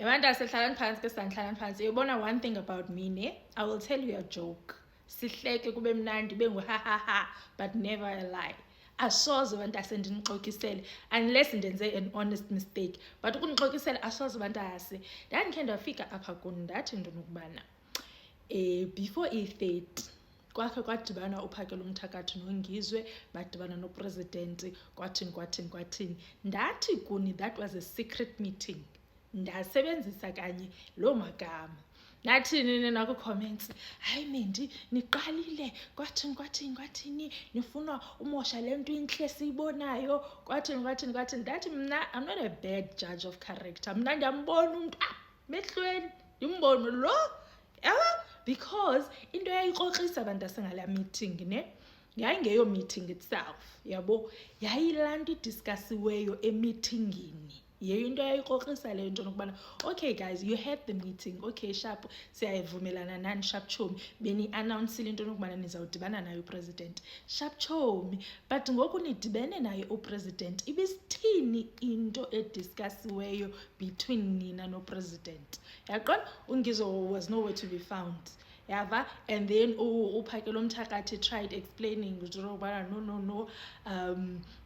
Ebantase hlalani phansi ke sanhlalani phansi. Uyabona one thing about me ne, I will tell you a joke. Sihleke kube mnandi bengu ha ha ha, but never a lie. Asoze bantase ndinixokisele unless ndenze an honest mistake, but ukunixokisela asoze bantase. Ndandikhe ndafika apha kuni ndathi ndonokubana before i-30 kwakhe kwadibana uphakela umthakathi nongizwe badibana nopresident kwathini ndathi kuni that was a secret meeting. Ndasebenzisa kanye lo magama nathini nina ku-comments, hayi Mendi niqalile kwathini nifuna umosha le nto inhle siyibonayo kwathini ndathi mna I'm not a bad judge of character. Mna ndiyambona umntu mehlweni ndimbone lo because into yayixoxisa abantu asengala meeting ne yayingeyo meeting itself yabo, yayilaa nto idiscussiweyo emeetingini. Yeyo into yayixoxisa le nto nokubana okay guys, you had the meeting, okay sharp siyavumelana nani sharp chomi, beni-announcile into nokubana nizawudibana nayo upresident sharp chomi, but ngoku nidibene naye upresident ibisithini into ediscussiweyo between nina nopresident. Yaqona Ungizo was nowhere to be found. Yava, and then uphakelo mthakathi tried explaining ukubana no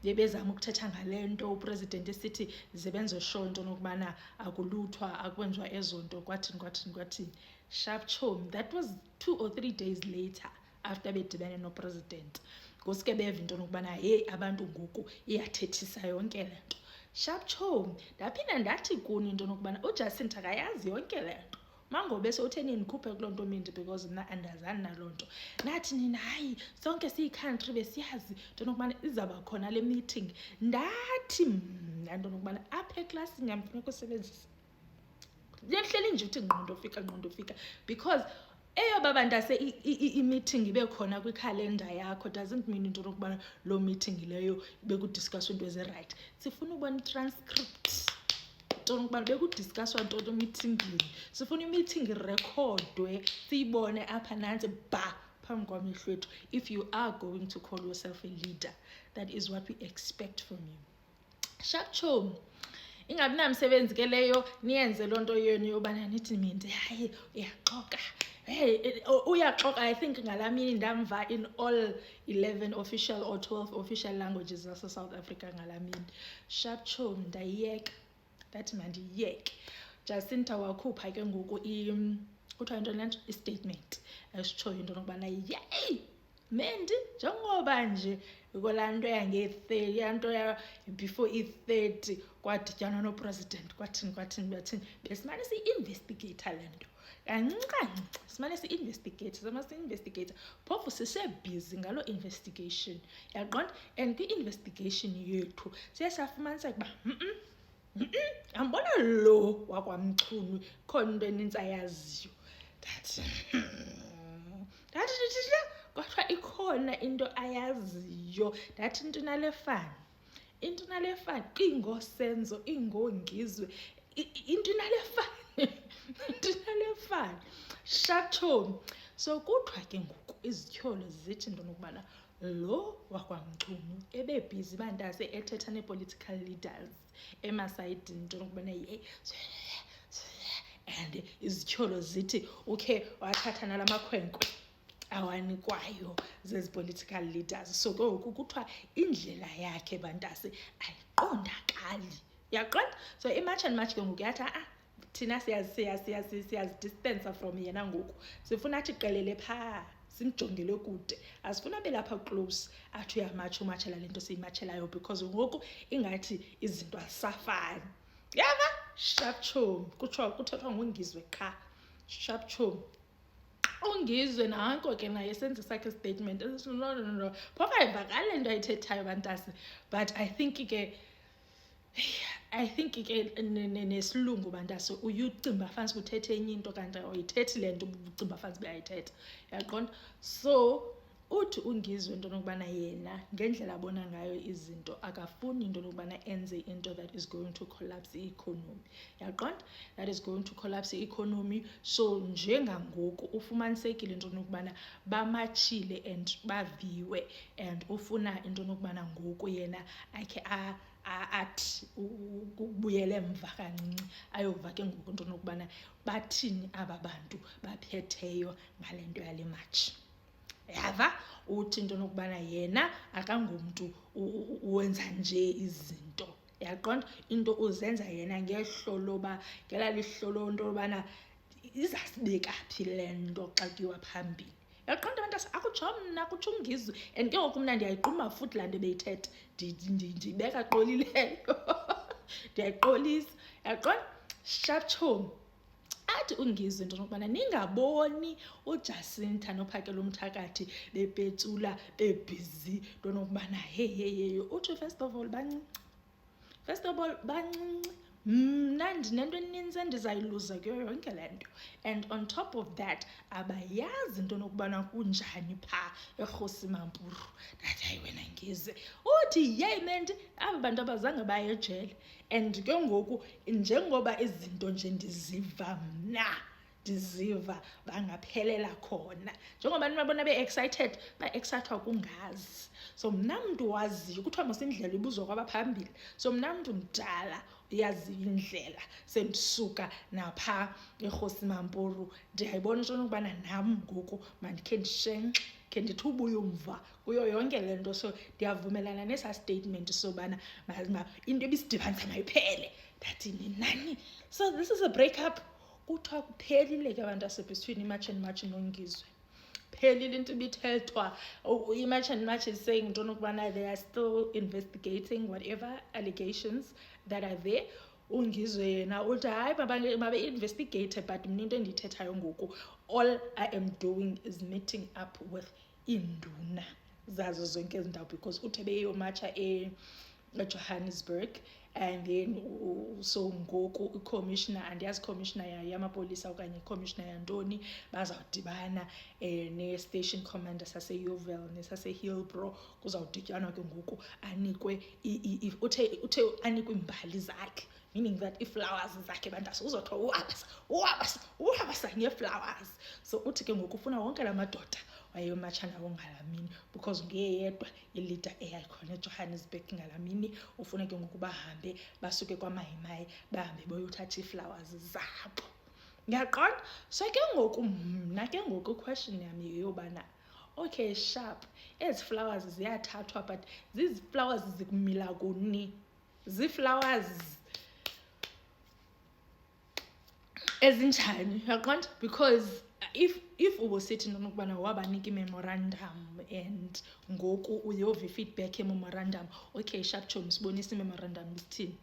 bebezama ukuthetha ngale nto upresident esithi zibenzo show into nokubana akuluthwa akwenziwa ezo nto kwathini. Sharp chomi, that was 2 or 3 days later after bedibene nopresident. Ngosuke beva into nokubana hey abantu ngoku iyathethisa yonke le nto. Sharp chomi, ndaphinda ndathi kuni into nokubana uJacinta akayazi yonke le nto. Mangobe sewutheni nikhuphe kuloo nto Mendi because mna andazani naloo nto. Nathi nina hayi sonke siyi-country besiyazi into nokubana izawuba khona le meeting. Ndathi mna into nokubana apha eklasini yam funeka usebenzisa ndiyahleli nje uthi ngqondo fika because eyoba bantase i-meeting ibe khona kwikhalenda yakho doesn't mean into nokubana loo meeting leyo bekudiscusswa into ezi-right. Sifuna ukubona i-transcript nokubana bekudiscusswa nto meetingini. Sifuna i-meeting irekhodwe siyibone apha nantsi phambi kwamehlo ethu. If you are going to call yourself a leader, that is what we expect from you. Sharp chomi, ingabi namsebenzi ke leyo niyenze loo nto yenu yobana nithi Mendi hayi uyaxoka. Hey, uyaxoka. I think ngala mini ndamva in all 11 official or 12 official languages zase South Africa ngala mini. Sharp chomi, ndayiyeka ndathi mandiyiyeke. Jacinta wakhupha ke ngoku kuthiwa into lento i-statement esitshoyo into nokubana yey Mendi njengoba nje kolaa nto yanto before i-30 kwadityanwa nopresident kwathini besimane siyi-investigate le nto kancinci simane si-investigate phofu sisebhizi ngaloo investigation yaqonda. And kwi-investigation yethu siye safumaniseka uba ambona lo wakwamchunu khona into enintsi ayaziyo. Ndathi kwathiwa ikhona into ayaziyo. Ndathi into nale fani ingosenzo ingongizwe into nale fani sharp chomi. So kuthiwa ke ngoku izityholo zithi into nokubana lo wakwamchunu ebebhizi bantase ethetha nee-political leaders emasayidini into nokubana and izityholo zithi okay wathatha nala makhwenkwe awanikwayo zezi-political leaders. So ke ngoku kuthiwa indlela yakhe bantase ayiqondakali yaqonda. So imatch and match ke ngoku yathi thina siyazi-distance from yena ngoku sifuna athi qelele phaa simjongele kude, asifuna abe lapha close athi uyamatshela le nto siyimatshelayo because ngoku ingathi izinto azisafani. Yava sharp chomi, kuthethwa ngongizwe qha sharp chomi. Ungizwe nanko ke naye senze sakhe statement no phofu ayivakali le nto ayithethayo bantase, but I think ke nesilungu bantase uyucimba fansi kuthethe enye into kanti ayithethi le nto ucimba fansi beyayithetha yaqonda. So uthi Ungizwe into nokubana yena ngendlela abona ngayo izinto akafuni into nokubana enze into that is going to collapse i-economy yaqonda, that is going to collapse i-economy. So njengangoku ufumanisekile into nokubana bamatshile and baviwe and ufuna into nokubana ngoku yena akhe athi ukubuyela emva kancinci ayova ke ngoku into nokubana bathini aba bantu baphetheyo ngale nto yale matshi. Yava uthi into nokubana yena akangumntu uwenza nje izinto, yaqonda, into uzenza yena ngelaa lihlolo into yobana izasibeka phi le nto xa kuyiwa phambili. Yaqonda abantu akutsho mna akutsho ungizwe, and ke ngoku mna ndiyayiquma futhi laa nto beyithetha ndibeka xolileyo ndiyayiqolisa, yaqonda. Sharp Chomi athi ungizwe into yokubana ningaboni uJacinta noPhakela Umthakathi bepetsula bebhizi into nokubana hey uthi first of all bancinci, mna ndinento eninzi endizayiluza kuyo yonke le nto, and on top of that abayazi into nokubana kunjani phaa eRhosimampuru. Ndathi hayi wena ngizwe uthi yeyi ment aba bantu abazange baye ejele, and ke ngoku njengoba izinto nje ndiziva bangaphelela khona, njengoba abantu babona be-excited ba-excitwa kungazi. So mna mntu waziyo, kuthiwa masindlela ibuzwa kwabaphambili, so mna mntu mdala uyaziyo indlela, sendisuka naphaa eRhosimampuru ndiyayibona into yokubana nam ngoku mandikhe ndishenxe, khe ndithi ubuya umva kuyo yonke le nto. So ndiyavumelana nesaa statement sobana into ebisidibanisa mayiphele. Ndathi nani, so this is a break up. Kuthiwa kuphelile ke abantu asebhesithwini imatch and match nongizwe, phelile into ibithethwa. Imatch and match is saying into nokubana they are still investigating whatever allegations that are there. Ungizwe yena uthi hayi mabe-investigate, but mna into endiyithethayo ngoku, all I am doing is meeting up with iinduna zazo zonke ezi ndawo, because uthe beyomatsha eJohannesburg, and then so ngoku iCommissioner, andiyazi iCommissioner yamapolisa okanye iCommissioner yantoni, bazawudibana ne-station commander saseYoville nesase-Hillbrow. Kuzawudityanwa ke ngoku anikwe uthe anikwe iimbali zakhe, meaning that ii-flowers zakhe bantase uzothiwa uhabasa ngee-flowers. So uthi ke ngoku ufuna wonke la madoda wayeyomatsha nawo ngalaa mini, because ngeyedwa ilida eyayikhona eJohannesburg ngalaa mini. Ufuna ke ngoku bahambe basuke kwaMayimayi bahambe boyothatha ii-flowers zabo, ngiyaqonda. So ke ngoku mna ke ngoku i-question yam yeyobana okay Sharp, ezi flowers ziyathathwa but zizi-flowers zikumila kuni, zii-flowers ezinjani, yaqonda. Because if ubosithi into nokubana wabanika i-memorandum and ngoku uyova i-feedback ye-memorandum, okay Sharp Chomi sibonise i-memorandum isithini,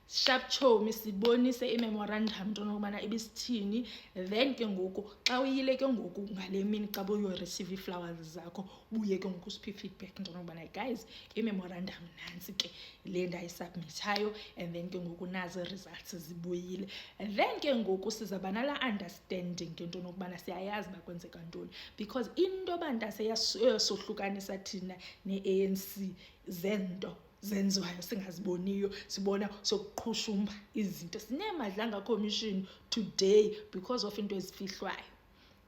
Sharp Chomi sibonise i-memorandum into nokubana ibisithini. Then ke ngoku xa uyile ke ngoku ngale mini xa buyoreceive ii-flowers zakho, buye ke ngoku usiphi feedback into nokubana guys i-memorandum nantsi ke le ndayisubmithayo, and then ke ngoku nazi results zibuyile. And then ke ngoku sizaba nala understanding ke into nokubana siyayazi uba kwenzeka ntoni, because into bantase yasohlukanisa thina ne-ANC zento zenziwayo singaziboniyo, sibona sokuqhushumba izinto. Sineemadlanga commission today because of into ezifihlwayo,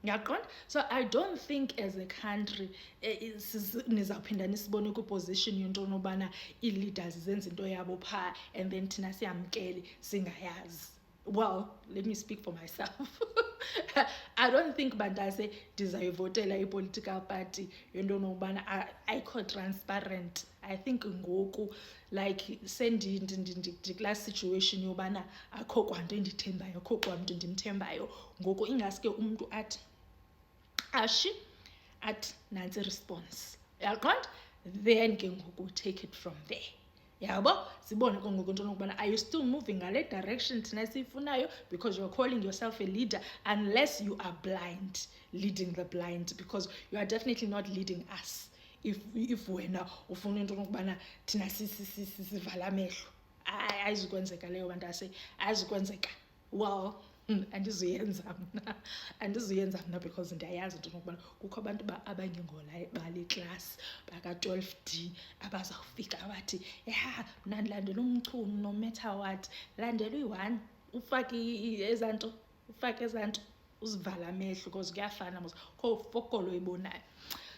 ngiyaqonda. So I don't think as a country nizawuphinda nisibone kwiposition yento nobana ii-leaders zenza into yabo phaa and then thina siyamkele singayazi. Well, let me speak for myself. I don't think bantase ndizayivotela i-political party yento nokubana ayikho transparent. I think ngoku like ndikulaa situation yobana akho kwanto endithembayo, akho kwanto ndimthembayo ngoku, ingaske umntu athi athi nantsi response, yaqonda. Then ke ngoku take it from there, yabo. Sibone ke ngoku into nokubana are you still moving ngale direction thina siyifunayo, because you're calling yourself a leader, unless you are blind, leading the blind, because you are definitely not leading us. If wena ufuna into nokubana thina sivala amehlo, ayizukwenzeka leyo bantase, ayizukwenzeka. Well, andizuyenza mna because ndiyayazi into nokubana kukho abantu bale class baka-12D abazawufika bathi ya mna ndilandela umchunu no matter what, landela uyi-1 ufake ezaa nto uzivala amehlo because kuyafana mos kho fokolo ibonayo.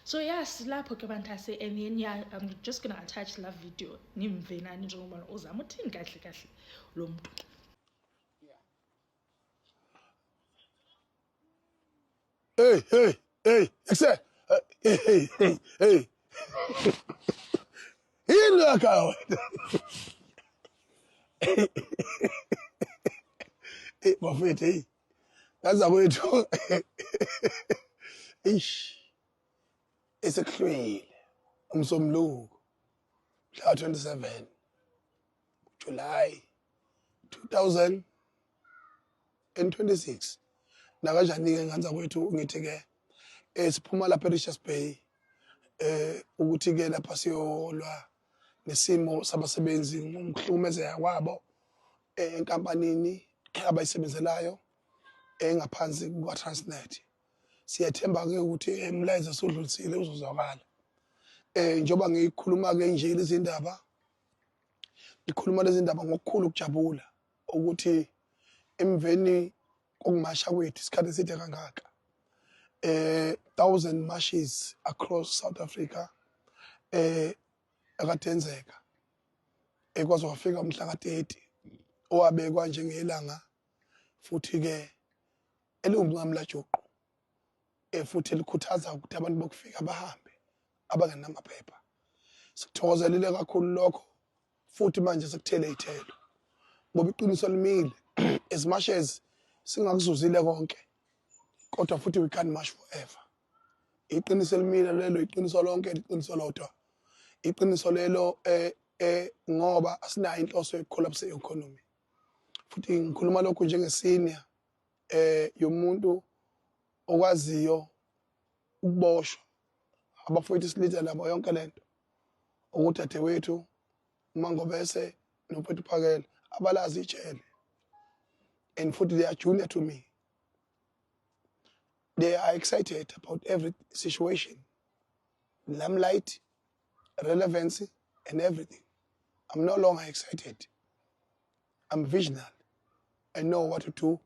So yes, lapho ke bantase, and then yeah, I'm just gonna attach la video nimve nani njengobana uzama uthini kahle kahle lo muntu. Hey, except, hey. Yini lakha wena? Bafethu, hey. Ngaza kwethu. Ish. Esekuhlwile. Umsombuluko. Mhla 27 July 2026. Nakanjani ke nganza kwethu ngithi ke siphuma lapha eRichards Bay ukuthi ke lapha siyolwa nesimo sabasebenzi ngumhlukumezeka kwabo enkampanini abayisebenzelayo engaphansi kuka Transnet. Siyathemba ke ukuthi umlayezo usudlulisile uzozwakala. Njoba ngikhuluma ke nje lezi ndaba, ngikhuluma lezi ndaba ngokukhulu ukujabula ukuthi emveni kokumasha kwethu isikhathi eside kangaka 1000 marches across South Africa akadenzeka ekwazi kwafika umhla ka-30 owabekwa njengelanga futhi ke eliwumncamla juqu futhi likhuthaza ukuthi abantu bokufika bahambe abangenamaphepha. Sikuthokozelile kakhulu lokho futhi manje sekuthele ithelo ngoba iqiniso limile as much as singakuzuzile konke kodwa futhi we can't march forever. Iqiniso limile lelo, iqiniso lonke, iqiniso lodwa. Iqiniso lelo ngoba asinayo inhloso yokucollapse economy. Futhi ngikhuluma lokho njengesenior yomuntu okwaziyo ukuboshwa abafowethu silitha labo yonke lento ukuthi dadewethu uMangobese noMfowethu Phakela abalazi ijele and futhi they are junior to me. They are excited about every situation, limelight, relevancy, and everything. I'm no longer excited. I'm visionary. I know what to do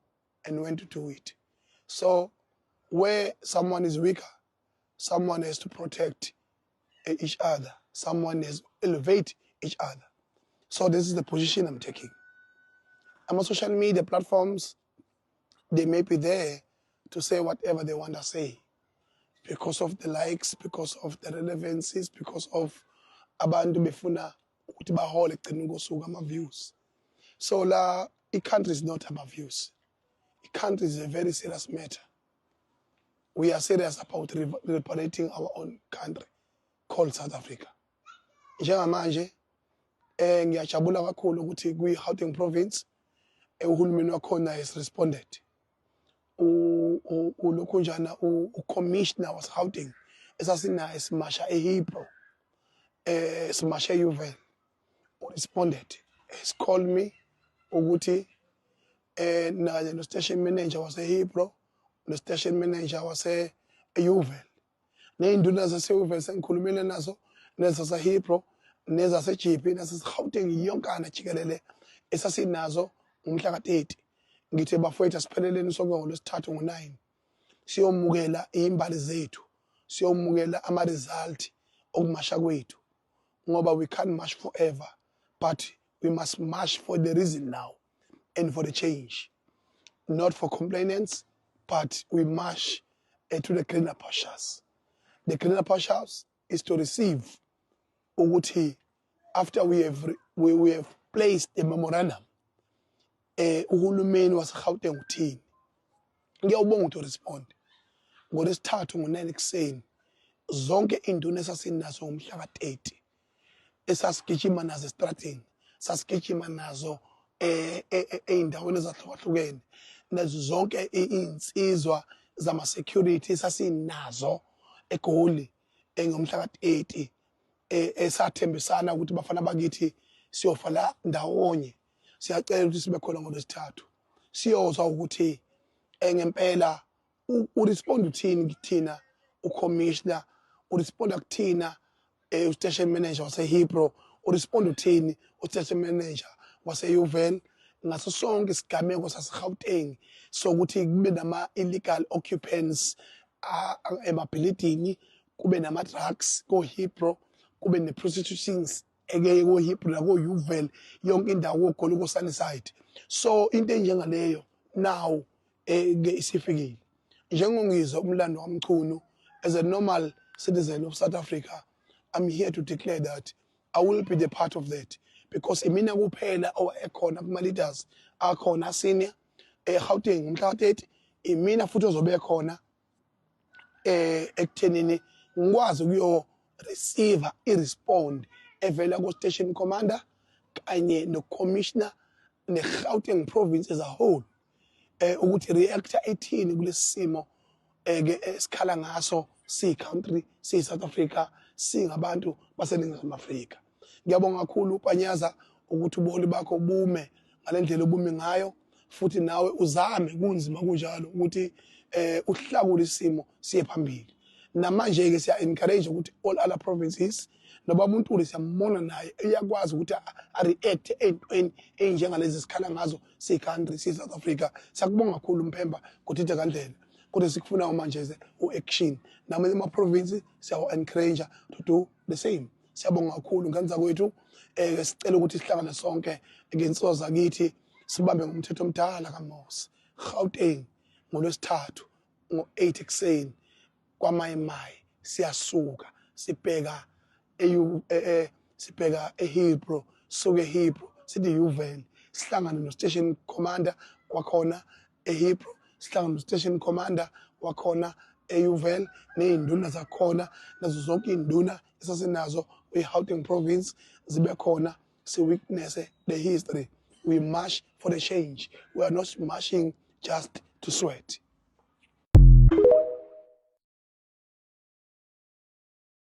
and when to do it. So where someone is weaker, someone has to protect each other. Someone has to elevate each other. So this is the position I'm taking. On social media platforms, they may be there to say whatever they want to say because of the likes, because of the relevancies, because of abantu befuna ukuthi bahole ekugcineni kosuku ama-views. So i-country is not about views. I-country is a very serious matter. We are serious about liberating our own country called South Africa. Njengamanje ngiyajabula kakhulu ukuthi kwi-Gauteng province uhulumeni wakhona has responded. Ulokhunjana ucommissioner wase-Gauteng esasinaye simasha eHeathrow simasha eUval responded. He's called me ukuthi naye no station manager wase-Heathrow no station manager wase-UVAL ney'nduna zase-UVAL sengikhulumile nazo nezase-Heathrow nezase-GP nasase-Gauteng yonkana jikelele esasinazo ngomhla ka-30 ngithi bafowethu asipheleleni sonke ngoLwesithathu ngo-9 siyomukela imbali zethu siyomukela ama-result okumasha kwethu ngoba we can't march forever but we must march for the reason now and for the change, not for complainants, but we march to the greener pastures. The greener pastures is to receive ukuthi after we have placed a memorandum uhulumeni wase-Gauteng uthini. Ngiyawubonga to respond ngoLwesithathu ngo-9 ekuseni zonke iy'nduna esasinazo ngomhla ka-30 esasigijima nazo estradini sasigijima nazo ey'ndaweni ezahlukahlukene nazo zonke iy'nsizwa zama-security esasinazo eGoli ngomhla ka-30 esathembisana ukuthi bafana bakithi siyofa la ndawonye. Siyacela ukuthi sibe khona ngoLwesithathu siyozwa ukuthi ngempela uresponde uthini kuthina ucommissioner uresponda kuthina ustation manager wase-Heathrow uresponde uthini ustation manager wase-UVAL ngaso sonke isigameko sase-Gauteng sokuthi kube nama-illegal occupants emabhilidini kube nama-drugs ko-Hipro, kube ne-prostitutions eke ko-Hipro nako-Uvel, yonke indawo kokhona ko-Sunnyside. So into enjengaleyo now ke isifikile. Njengongizwa umlando wamchunu, as a normal citizen of South Africa, I'm here to declare that I will be the part of that, because imina kuphela owayekhona kuma-leaders akhona senior eGauteng mhla ka-30, imina futhi ozobe khona ekuthenini ngikwazi ukuyo receive i-respond evela ku-station commander kanye no-commissioner ne-Gauteng province as a whole, ukuthi reactor ethini kulesi simo ke esikhala ngaso si-country si-South Africa, singabantu baseNingizimu Afrika. Ngiyabonga kakhulu uPanyaza ukuthi ubuholi bakho bume ngalendlela obume ngayo, futhi nawe uzame kunzima kunjalo ukuthi uhlakule isimo siye phambili. Namanje ke siya encourage ukuthi all other provinces noba umuntu siyambona naye uyakwazi ukuthi a-react entweni enjengalezi sikhala ngazo si-country si-South Africa. Siyakubonga kakhulu Mphemba kuthithe kandlela, kodwa sikufuna manje u-action. Namanye ama-province siyawa-encourage to do the same. Siyabonga kakhulu ngani zakwethu, sicela ukuthi sihlangane sonke ngensizwa zakithi sibambe ngomthetho omdala kaMose. Gauteng ngoLwesithathu ngo-8 ekuseni kwaMayimayi siyasuka sibheka sibheka eHipro, suke eHipro sithi Uvel, sihlangane no-station commander kwakhona eHipro, sihlangane no-station commander wakhona eUvel, ney'nduna zakhona nazo zonke iy'nduna esasinazo kwi-Gauteng province zibe khona, si-witness the history. We march for the change. We are not marching just to sweat.